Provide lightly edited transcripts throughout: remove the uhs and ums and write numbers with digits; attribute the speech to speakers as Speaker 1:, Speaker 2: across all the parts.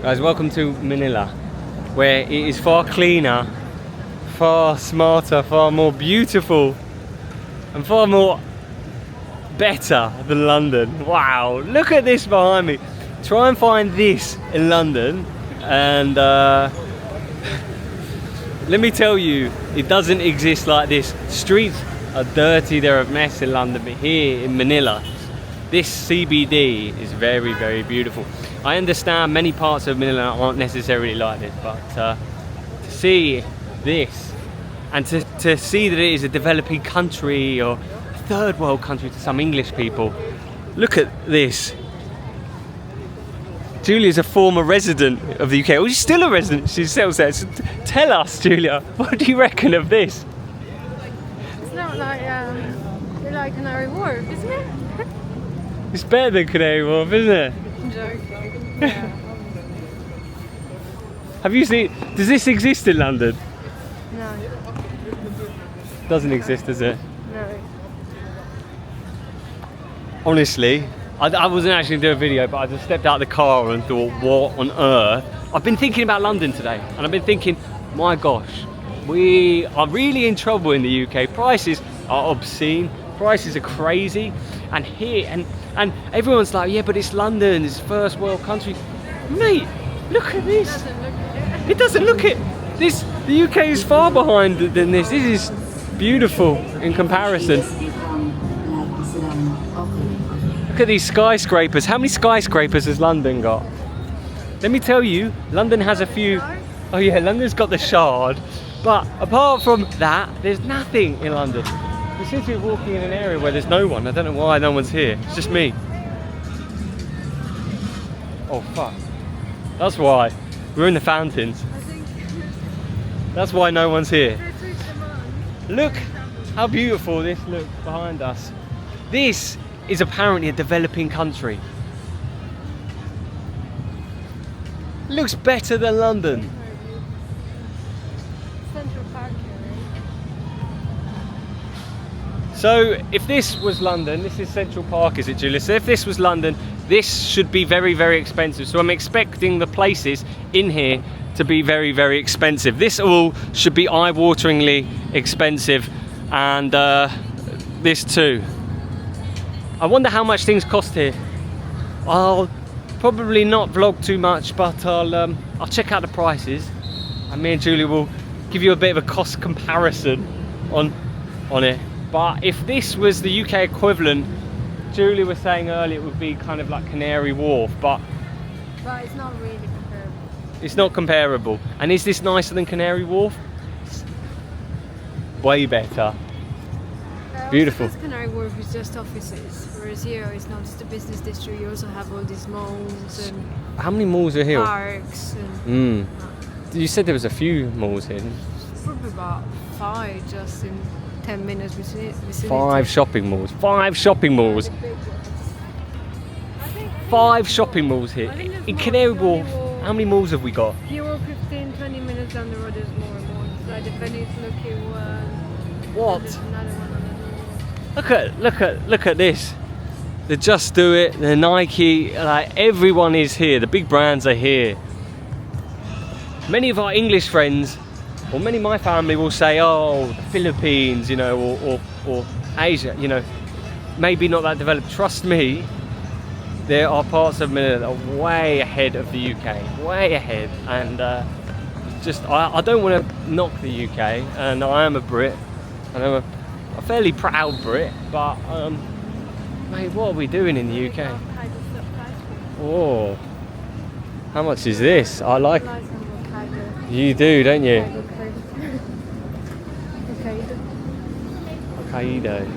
Speaker 1: Guys, welcome to Manila, where it is far cleaner, far smarter, far more beautiful, and far more better than London. Wow, look at this behind me. Try and find this in London, and let me tell you, it doesn't exist like this. Streets are dirty, they're a mess in London, but here in Manila, this CBD is very, very beautiful. I understand many parts of Manila aren't necessarily like this, but to see this and to see that it is a developing country or a third world country to some English people, look at this. Giulia's a former resident of the UK. Oh, she's still a resident. She sells there. So tell us, Giulia, what do you reckon of this?
Speaker 2: It's not like Canary Wharf, isn't it?
Speaker 1: It's better than Canary Wharf, isn't it?
Speaker 2: Yeah.
Speaker 1: Have you seen? Does this exist in London?
Speaker 2: No.
Speaker 1: Doesn't exist, does it?
Speaker 2: No.
Speaker 1: Honestly, I wasn't actually doing a video, but I just stepped out of the car and thought, what on earth? I've been thinking about London today, and I've been thinking, my gosh, we are really in trouble in the UK. Prices are obscene. Prices are crazy, and here and everyone's like, yeah, but it's London, it's first world country. Mate, look at this. It doesn't look it. This, the UK is far behind than this. This is beautiful in comparison. Look at these skyscrapers. How many skyscrapers has London got? Let me tell you, London has a few. Oh yeah, London's got the Shard, but apart from that, there's nothing in London. We seem to be walking in an area where there's no one. I don't know why no one's here. It's just me. Oh fuck. That's why. We're in the fountains. That's why no one's here. Look how beautiful this looks behind us. This is apparently a developing country. Looks better than London. So if this was London, this is Central Park, is it, Giulia? So if this was London, this should be very, very expensive. So I'm expecting the places in here to be very, very expensive. This all should be eye-wateringly expensive, and this too. I wonder how much things cost here. I'll probably not vlog too much, but I'll check out the prices, and me and Giulia will give you a bit of a cost comparison on it. But if this was the UK equivalent, Giulia was saying earlier it would be kind of like Canary Wharf, but
Speaker 2: it's not really comparable.
Speaker 1: It's not comparable. And is this nicer than Canary Wharf? Way better. Beautiful.
Speaker 2: Because Canary Wharf is just offices, whereas here it's not just a business district. You also have all these malls and
Speaker 1: how many malls are here?
Speaker 2: Parks and
Speaker 1: You said there was a few malls here.
Speaker 2: Probably about 5 just in 10 minutes vicinity.
Speaker 1: 5 shopping malls. 5 shopping malls. 5 shopping malls here. In Canary Wharf, how many malls have we got?
Speaker 2: If you walk 15, 20 minutes down the road, there's more and more. Like the Venice looking one.
Speaker 1: What?
Speaker 2: There's another one on the road.
Speaker 1: Look at this. The Just Do It, the Nike, like everyone is here. The big brands are here. Many of our English friends, or many of my family will say, oh, the Philippines, you know, or Asia, you know, maybe not that developed. Trust me, there are parts of Manila that are way ahead of the UK, way ahead. And I don't want to knock the UK, and I am a Brit, and I'm a fairly proud Brit, but mate, what are we doing in the UK? Oh, how much is this? I like. You do, don't you? Hokkaido.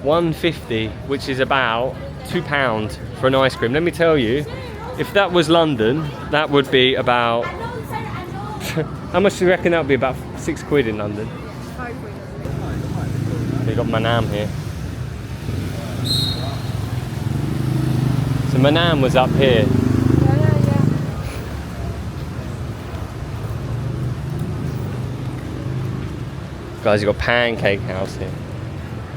Speaker 1: 150, which is about £2 for an ice cream. Let me tell you, if that was London, that would be about how much do you reckon that would be? About £6 in London.
Speaker 2: 5 quid.
Speaker 1: We've got Manam here. So Manam was up here.
Speaker 2: Yeah.
Speaker 1: Guys, you've got Pancake House here.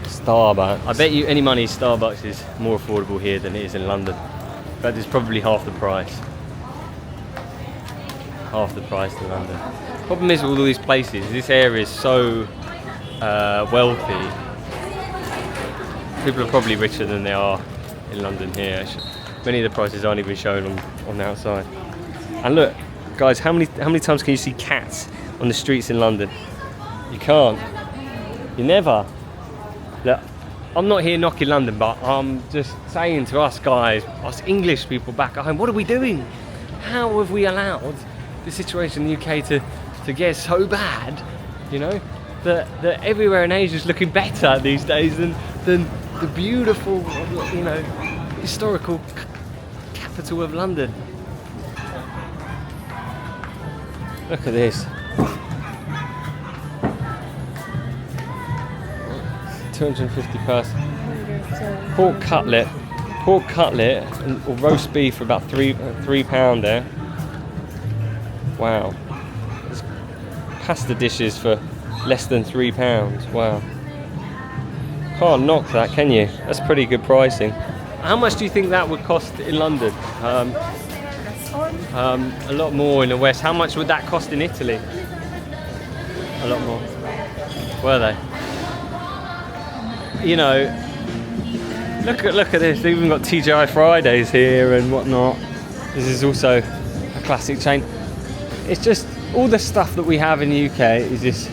Speaker 1: Starbucks. I bet you any money Starbucks is more affordable here than it is in London. In fact, it's probably half the price. half the price in London. Problem is with all these places, this area is so wealthy. People are probably richer than they are in London here. Many of the prices aren't even shown on the outside. And look, guys, how many times can you see cats on the streets in London? You can't. You never. Look, I'm not here knocking London, but I'm just saying to us guys, us English people back at home, what are we doing? How have we allowed the situation in the UK to get so bad, you know, that everywhere in Asia is looking better these days than the beautiful, you know, historical capital of London. Look at this. 250 person. Pork cutlet or roast beef for about £3 there. Wow. There's pasta dishes for less than £3. Wow. Can't knock that, can you? That's pretty good pricing. How much do you think that would cost in London? A lot more in the West. How much would that cost in Italy? A lot more. Were they? You know, look at this. They've even got TGI Fridays here and whatnot. This is also a classic chain. It's just all the stuff that we have in the UK is just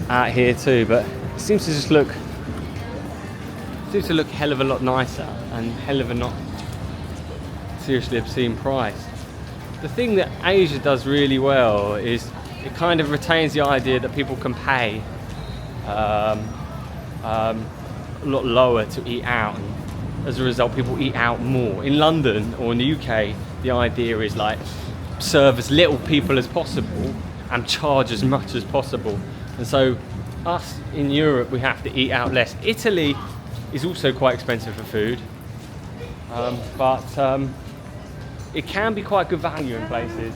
Speaker 1: out here too, but it seems to just look hell of a lot nicer and hell of a not seriously obscene price. The thing that Asia does really well is it kind of retains the idea that people can pay a lot lower to eat out, and as a result people eat out more. In London or in the UK, the idea is like serve as little people as possible and charge as much as possible, and so us in Europe, we have to eat out less. Italy is also quite expensive for food, but it can be quite good value in places.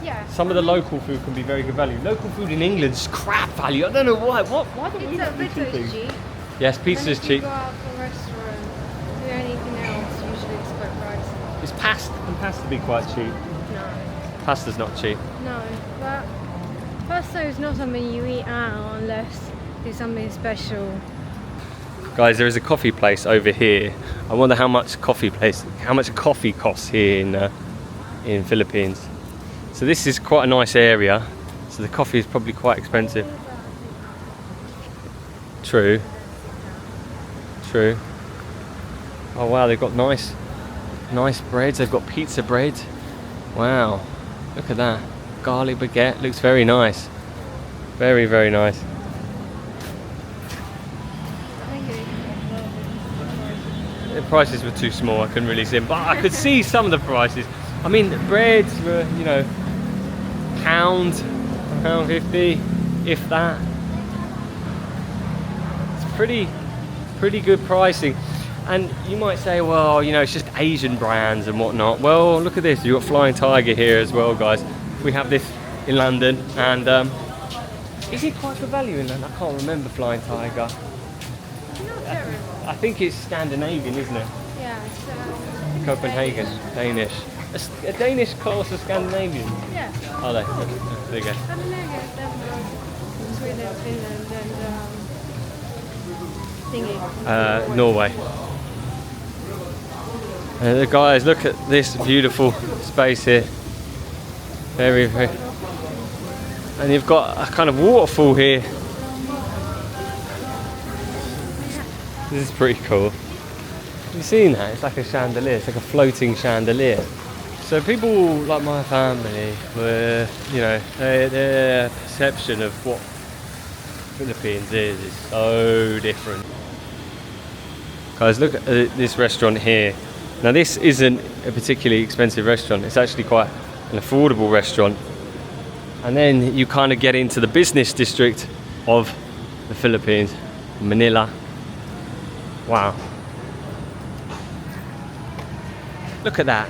Speaker 2: Yeah.
Speaker 1: Some of the local food can be very good value. Local food in England is crap value. I don't know why. Why don't we have
Speaker 2: Pizza is cheap.
Speaker 1: Yes, pizza is cheap.
Speaker 2: If you go out for a restaurant, do anything else, usually it's quite pricey.
Speaker 1: Is pasta be quite cheap?
Speaker 2: No.
Speaker 1: Pasta's not cheap.
Speaker 2: No, but pasta is not something you eat out unless it's something special.
Speaker 1: Guys, there is a coffee place over here. I wonder how much a coffee costs here in Philippines. So this is quite a nice area. So the coffee is probably quite expensive. True. Oh wow, they've got nice breads. They've got pizza bread. Wow, look at that. Garlic baguette, looks very nice. Very, very nice. The prices were too small, I couldn't really see them, but I could see some of the prices. I mean, the breads were, you know, £1.50, if that. It's pretty good pricing. And you might say, well, you know, it's just Asian brands and whatnot. Well, look at this, you've got Flying Tiger here as well, guys. We have this in London, and is it quite good value in London? I can't remember Flying Tiger.
Speaker 2: Not terrible.
Speaker 1: I think it's Scandinavian, isn't it?
Speaker 2: Yeah, it's
Speaker 1: Copenhagen, Danish. A Danish class of Scandinavian?
Speaker 2: Yeah.
Speaker 1: Are they? There you go.
Speaker 2: Scandinavia, Denmark, Sweden, Finland, and thingy.
Speaker 1: Norway. Guys, look at this beautiful space here. Very, very. And you've got a kind of waterfall here. This is pretty cool. Have you seen that? It's like a chandelier. It's like a floating chandelier. So people like my family were, you know, their perception of what Philippines is so different. Guys, look at this restaurant here. Now this isn't a particularly expensive restaurant. It's actually quite an affordable restaurant. And then you kind of get into the business district of the Philippines, Manila. Wow. Look at that.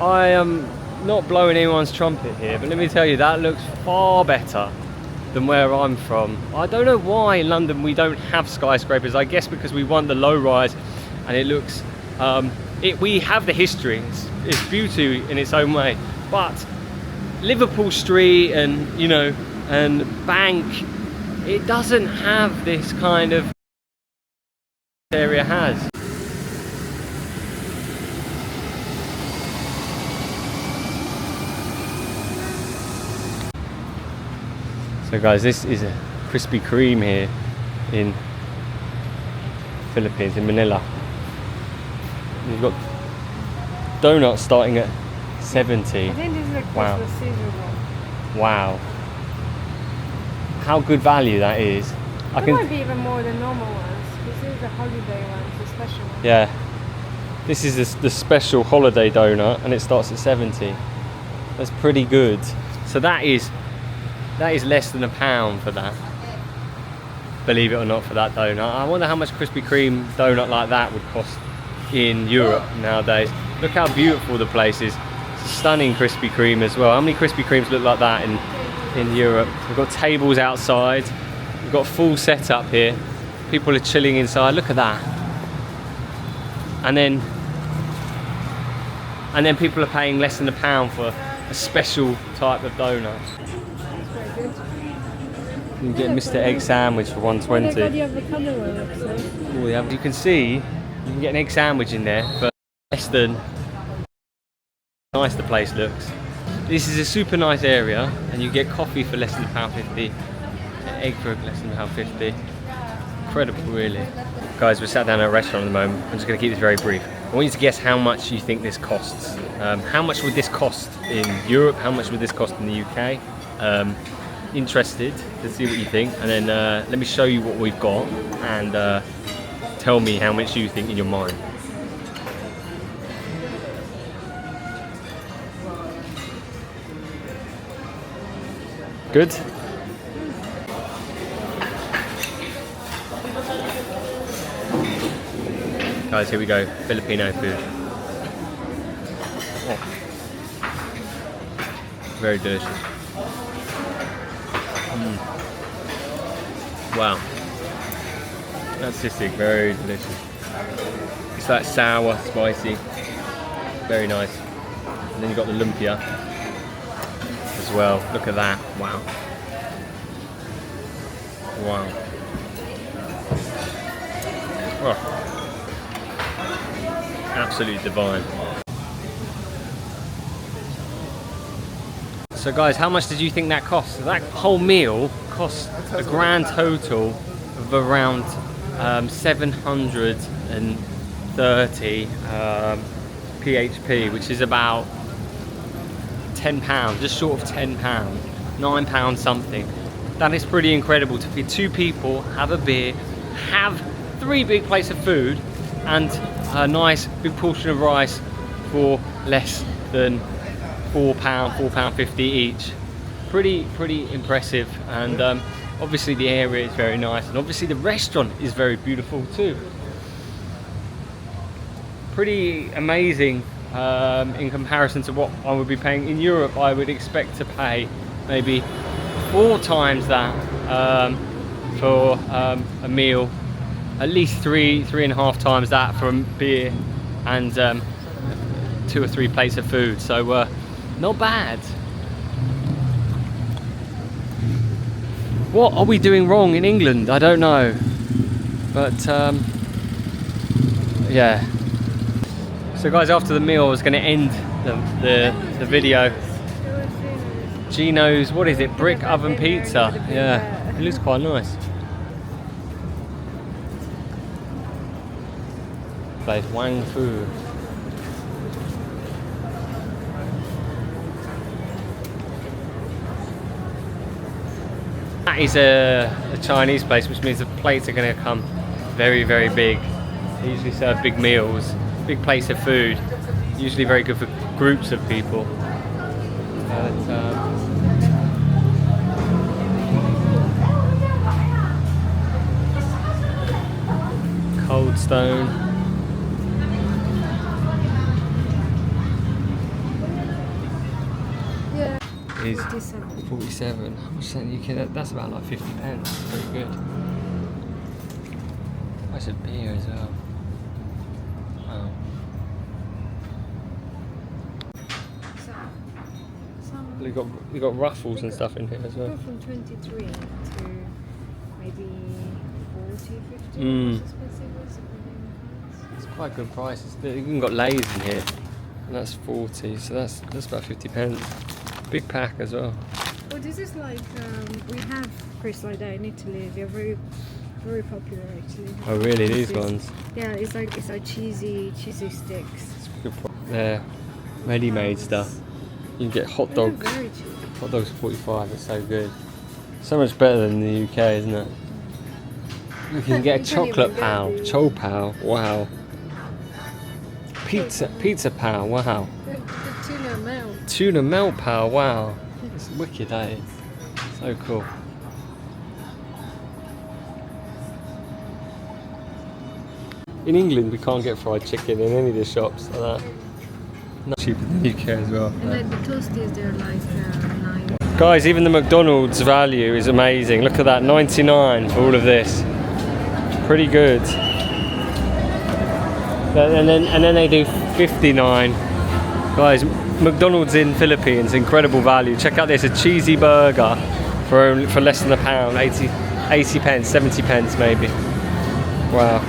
Speaker 1: I am not blowing anyone's trumpet here, but let me tell you, that looks far better than where I'm from. I don't know why in London we don't have skyscrapers. I guess because we want the low rise, and it looks, we have the history. It's beauty in its own way, but Liverpool Street and, you know, and Bank, it doesn't have this kind of area has. So guys, this is a Krispy Kreme here in Philippines, in Manila. You've got donuts starting at 70.
Speaker 2: I think this is a
Speaker 1: Wow.
Speaker 2: Christmas season one.
Speaker 1: Wow. How good value that is.
Speaker 2: That might be even more than normal ones. This is the holiday ones, the special ones.
Speaker 1: Yeah. This is the special holiday donut and it starts at 70. That's pretty good. So that is less than £1 for that. Believe it or not, for that donut. I wonder how much Krispy Kreme donut like that would cost in Europe nowadays. Look how beautiful the place is. It's a stunning Krispy Kreme as well. How many Krispy Kremes look like that in Europe? We've got tables outside. We've got full setup here. People are chilling inside. Look at that. And then people are paying less than £1 for a special type of donut. You can get Mr. Egg sandwich for $1.20.
Speaker 2: They got the avocado one, actually.
Speaker 1: Oh, yeah. You can see you can get an egg sandwich in there for less than. Nice the place looks. This is a super nice area, and you get coffee for less than £1.50, egg for less than £1.50. Incredible, really. Guys, we're sat down at a restaurant at the moment. I'm just going to keep this very brief. I want you to guess how much you think this costs. How much would this cost in Europe? How much would this cost in the UK? Interested to see what you think, and then let me show you what we've got, and tell me how much you think in your mind. Good? Guys, here we go. Filipino food. Oh. Very delicious. Wow. That's just very delicious. It's like sour, spicy. Very nice. And then you've got the lumpia as well. Look at that. Wow. Wow. Oh. Absolutely divine. So guys, how much did you think that cost? So that whole meal cost a grand total of around 730 PHP, which is about £10, just short of £10, £9 something. That is pretty incredible to feed 2 people, have a beer, have 3 big plates of food, and a nice big portion of rice for less than £4, £4.50 each. Pretty impressive, and obviously the area is very nice, and obviously the restaurant is very beautiful too. Pretty amazing in comparison to what I would be paying in Europe. I would expect to pay maybe 4 times that for a meal, at least 3.5 times that for a beer, and 2 or 3 plates of food. So not bad. What are we doing wrong in England? I don't know, but yeah. So guys, after the meal I was going to end the video. Gino's, what is it, brick oven pizza? Yeah, it looks quite nice. Place Wang Fu. That is a Chinese place, which means the plates are going to come very big. They usually serve big meals, big plates of food, usually very good for groups of people. But, Cold Stone.
Speaker 2: Yeah.
Speaker 1: Is
Speaker 2: 47.
Speaker 1: 47. How much that you can? That's about like 50 pence. Very good. That's a beer as well. Wow.
Speaker 2: So, some
Speaker 1: You got ruffles and stuff in here as well.
Speaker 2: Go from 23 to maybe 40, 50.
Speaker 1: Mm.
Speaker 2: Most expensive ones, depending on the price.
Speaker 1: It's quite good prices. You've even got Lay's in here, and that's 40. So that's about 50 pence. Big pack as well.
Speaker 2: Well, this is like we have crisps like that in Italy. They're very, very popular actually.
Speaker 1: Oh really?
Speaker 2: This
Speaker 1: These
Speaker 2: is-
Speaker 1: ones?
Speaker 2: Yeah, it's like cheesy sticks.
Speaker 1: They're ready-made stuff. You can get hot
Speaker 2: They're
Speaker 1: dogs.
Speaker 2: very cheap.
Speaker 1: Hot dogs for 45. They're so good. So much better than the UK, isn't it? You can get a
Speaker 2: You can't
Speaker 1: chocolate
Speaker 2: even
Speaker 1: pow,
Speaker 2: get the-
Speaker 1: chow pow. Wow. Pizza pow. Wow.
Speaker 2: The tuna melt.
Speaker 1: Tuna melt pow. Wow. It's wicked, that is. So cool. In England, we can't get fried chicken in any of the shops like that. Not cheaper than the UK as well.
Speaker 2: And like the toasties, they're like 9.
Speaker 1: Guys, even the McDonald's value is amazing. Look at that, 99 for all of this. Pretty good. And then they do 59. Guys, McDonald's in Philippines, incredible value. Check out this, a cheesy burger for less than £1, 80 pence, 70 pence maybe. Wow.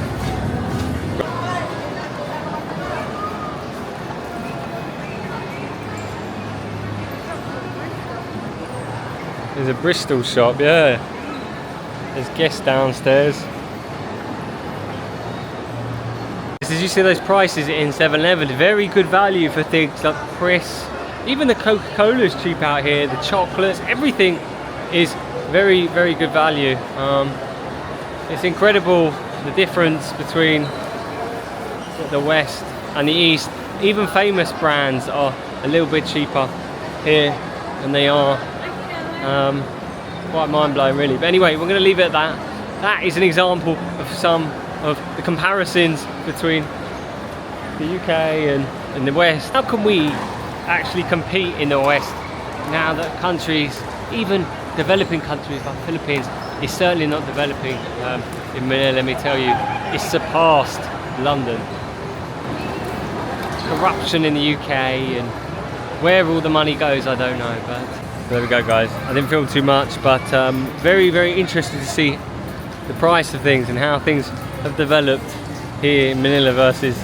Speaker 1: There's a Bristol shop, yeah. There's guests downstairs. As you see those prices in 7-Eleven, very good value for things like crisps. Even the Coca-Cola's cheap out here, the chocolates, everything is very, very good value. It's incredible the difference between the West and the East. Even famous brands are a little bit cheaper here than they are. Quite mind-blowing really. But anyway, we're going to leave it at that. That is an example of some of the comparisons between the UK and the West. How can we actually compete in the West now that countries, even developing countries like Philippines, is certainly not developing in Manila, let me tell you. It's surpassed London. Corruption in the UK and where all the money goes, I don't know, but there we go guys. I didn't film too much, but very, very interested to see the price of things and how things have developed here in Manila versus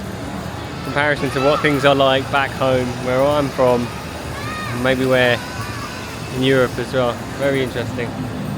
Speaker 1: comparison to what things are like back home where I'm from, and maybe where in Europe as well. Very interesting.